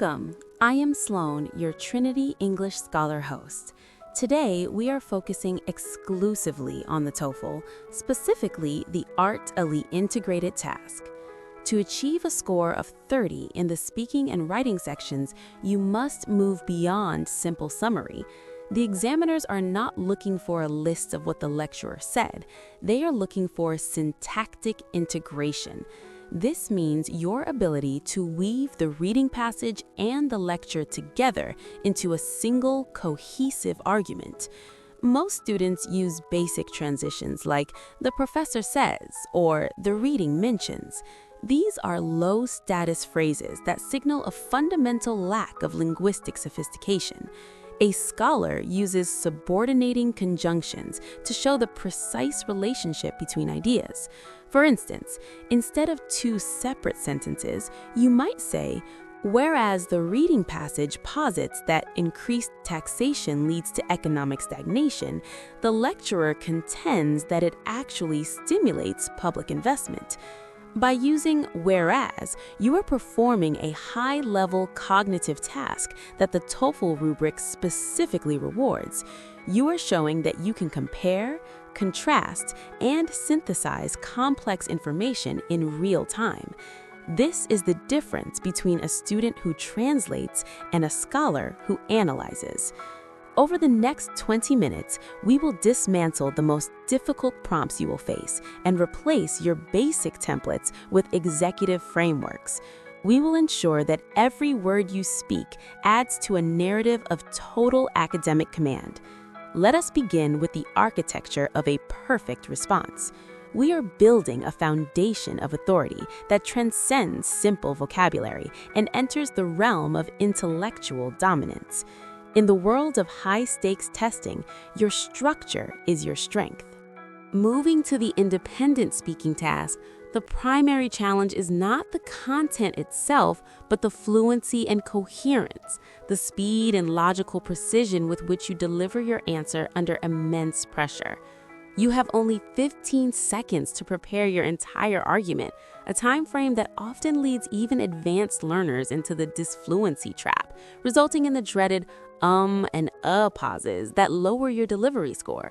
Welcome! I am Sloan, your Trinity English Scholar host. Today, we are focusing exclusively on the TOEFL, specifically the Art Elite Integrated Task. To achieve a score of 30 in the speaking and writing sections, you must move beyond simple summary. The examiners are not looking for a list of what the lecturer said. They are looking for syntactic integration. This means your ability to weave the reading passage and the lecture together into a single, cohesive argument. Most students use basic transitions like "the professor says" or "the reading mentions." These are low-status phrases that signal a fundamental lack of linguistic sophistication. A scholar uses subordinating conjunctions to show the precise relationship between ideas. For instance, instead of two separate sentences, you might say, "Whereas the reading passage posits that increased taxation leads to economic stagnation, the lecturer contends that it actually stimulates public investment." By using "whereas," you are performing a high-level cognitive task that the TOEFL rubric specifically rewards. You are showing that you can compare, contrast, and synthesize complex information in real time. This is the difference between a student who translates and a scholar who analyzes. Over the next 20 minutes, we will dismantle the most difficult prompts you will face and replace your basic templates with executive frameworks. We will ensure that every word you speak adds to a narrative of total academic command. Let us begin with the architecture of a perfect response. We are building a foundation of authority that transcends simple vocabulary and enters the realm of intellectual dominance. In the world of high-stakes testing, your structure is your strength. Moving to the independent speaking task, the primary challenge is not the content itself, but the fluency and coherence, the speed and logical precision with which you deliver your answer under immense pressure. You have only 15 seconds to prepare your entire argument, a time frame that often leads even advanced learners into the disfluency trap, resulting in the dreaded and pauses that lower your delivery score.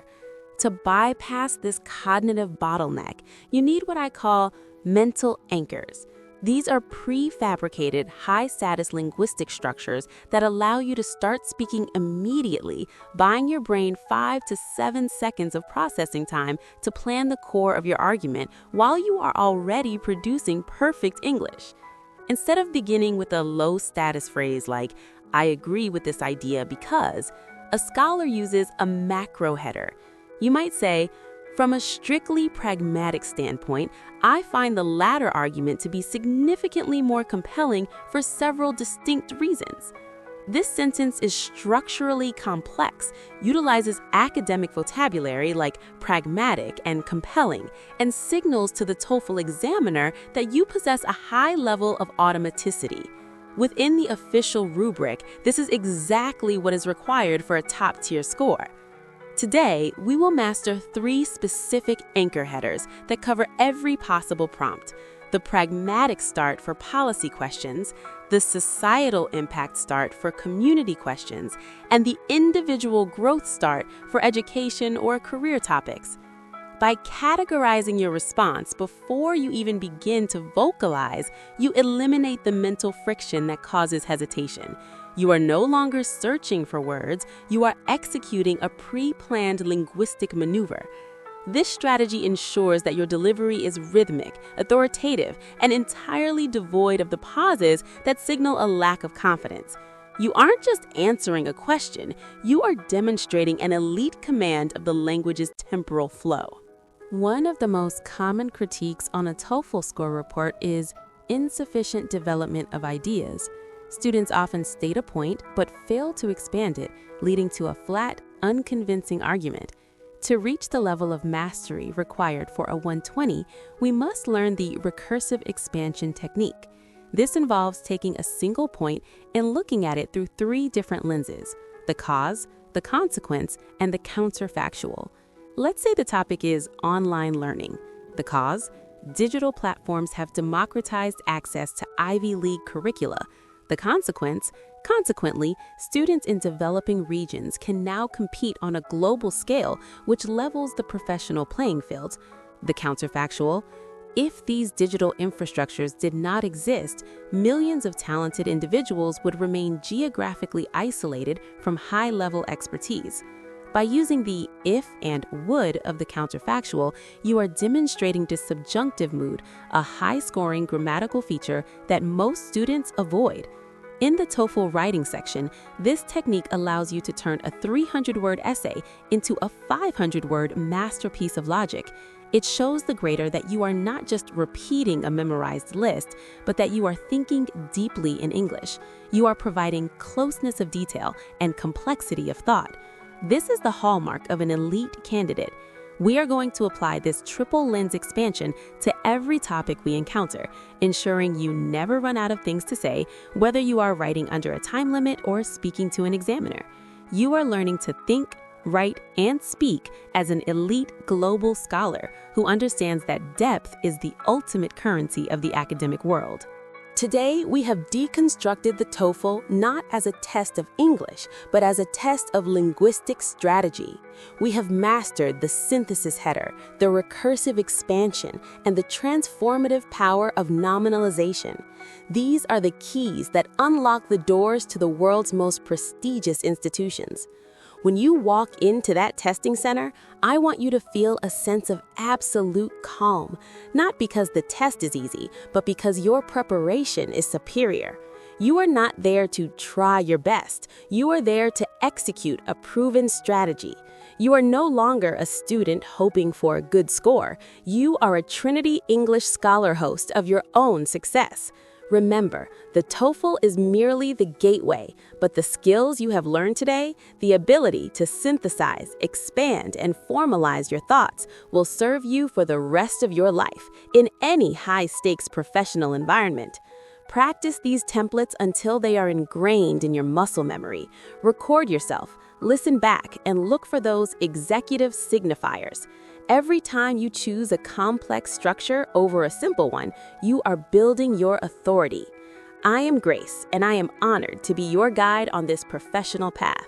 To bypass this cognitive bottleneck, you need what I call mental anchors. These are prefabricated, high-status linguistic structures that allow you to start speaking immediately, buying your brain 5 to 7 seconds of processing time to plan the core of your argument while you are already producing perfect English. Instead of beginning with a low-status phrase like, "I agree with this idea because," a scholar uses a macro header. You might say, "From a strictly pragmatic standpoint, I find the latter argument to be significantly more compelling for several distinct reasons." This sentence is structurally complex, utilizes academic vocabulary like pragmatic and compelling, and signals to the TOEFL examiner that you possess a high level of automaticity. Within the official rubric, this is exactly what is required for a top-tier score. Today, we will master 3 specific anchor headers that cover every possible prompt: the pragmatic start for policy questions, the societal impact start for community questions, and the individual growth start for education or career topics. By categorizing your response before you even begin to vocalize, you eliminate the mental friction that causes hesitation. You are no longer searching for words, you are executing a pre-planned linguistic maneuver. This strategy ensures that your delivery is rhythmic, authoritative, and entirely devoid of the pauses that signal a lack of confidence. You aren't just answering a question, you are demonstrating an elite command of the language's temporal flow. One of the most common critiques on a TOEFL score report is insufficient development of ideas. Students often state a point but fail to expand it, leading to a flat, unconvincing argument. To reach the level of mastery required for a 120, we must learn the Recursive Expansion Technique. This involves taking a single point and looking at it through 3 different lenses: the cause, the consequence, and the counterfactual. Let's say the topic is online learning. The cause: digital platforms have democratized access to Ivy League curricula. The consequently, students in developing regions can now compete on a global scale, which levels the professional playing field. The counterfactual: if these digital infrastructures did not exist, millions of talented individuals would remain geographically isolated from high-level expertise. By using the if and would of the counterfactual, you are demonstrating the subjunctive mood, a high-scoring grammatical feature that most students avoid. In the TOEFL writing section, this technique allows you to turn a 300-word essay into a 500-word masterpiece of logic. It shows the grader that you are not just repeating a memorized list, but that you are thinking deeply in English. You are providing closeness of detail and complexity of thought. This is the hallmark of an elite candidate. We are going to apply this triple lens expansion to every topic we encounter, ensuring you never run out of things to say, whether you are writing under a time limit or speaking to an examiner. You are learning to think, write, and speak as an elite global scholar who understands that depth is the ultimate currency of the academic world. Today, we have deconstructed the TOEFL not as a test of English, but as a test of linguistic strategy. We have mastered the synthesis header, the recursive expansion, and the transformative power of nominalization. These are the keys that unlock the doors to the world's most prestigious institutions. When you walk into that testing center, I want you to feel a sense of absolute calm, not because the test is easy, but because your preparation is superior. You are not there to try your best. You are there to execute a proven strategy. You are no longer a student hoping for a good score. You are a Trinity English Scholar host of your own success. Remember, the TOEFL is merely the gateway, but the skills you have learned today, the ability to synthesize, expand, and formalize your thoughts, will serve you for the rest of your life in any high-stakes professional environment. Practice these templates until they are ingrained in your muscle memory. Record yourself, listen back, and look for those executive signifiers. Every time you choose a complex structure over a simple one, you are building your authority. I am Grace, and I am honored to be your guide on this professional path.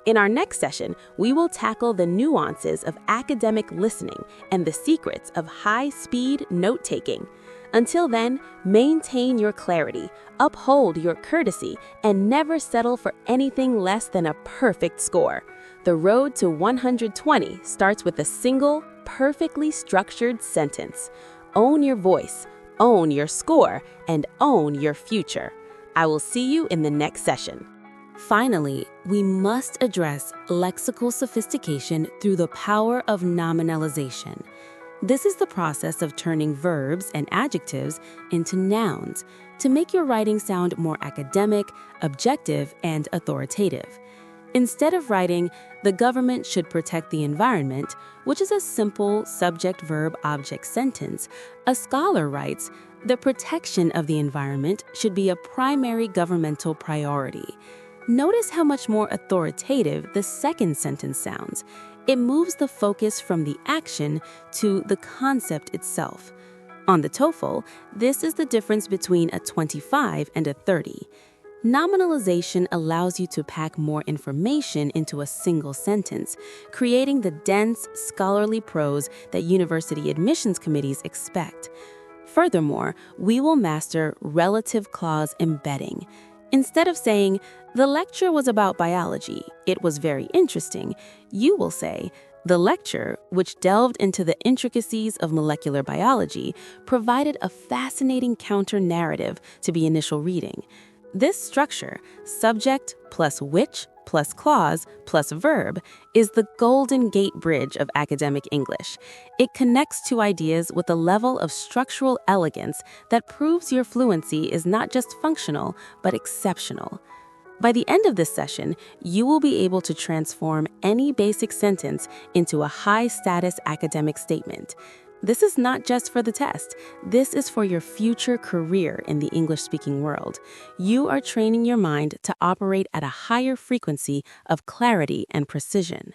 In our next session, we will tackle the nuances of academic listening and the secrets of high-speed note-taking. Until then, maintain your clarity, uphold your courtesy, and never settle for anything less than a perfect score. The road to 120 starts with a single, perfectly structured sentence. Own your voice, own your score, and own your future. I will see you in the next session. Finally, we must address lexical sophistication through the power of nominalization. This is the process of turning verbs and adjectives into nouns to make your writing sound more academic, objective, and authoritative. Instead of writing, "The government should protect the environment," which is a simple subject-verb-object sentence, a scholar writes, "The protection of the environment should be a primary governmental priority." Notice how much more authoritative the second sentence sounds. It moves the focus from the action to the concept itself. On the TOEFL, this is the difference between a 25 and a 30. Nominalization allows you to pack more information into a single sentence, creating the dense, scholarly prose that university admissions committees expect. Furthermore, we will master relative clause embedding. Instead of saying, "The lecture was about biology, it was very interesting," you will say, "The lecture, which delved into the intricacies of molecular biology, provided a fascinating counter-narrative to the initial reading." This structure, subject plus which plus clause plus verb, is the Golden Gate Bridge of academic English. It connects two ideas with a level of structural elegance that proves your fluency is not just functional, but exceptional. By the end of this session, you will be able to transform any basic sentence into a high-status academic statement. This is not just for the test. This is for your future career in the English-speaking world. You are training your mind to operate at a higher frequency of clarity and precision.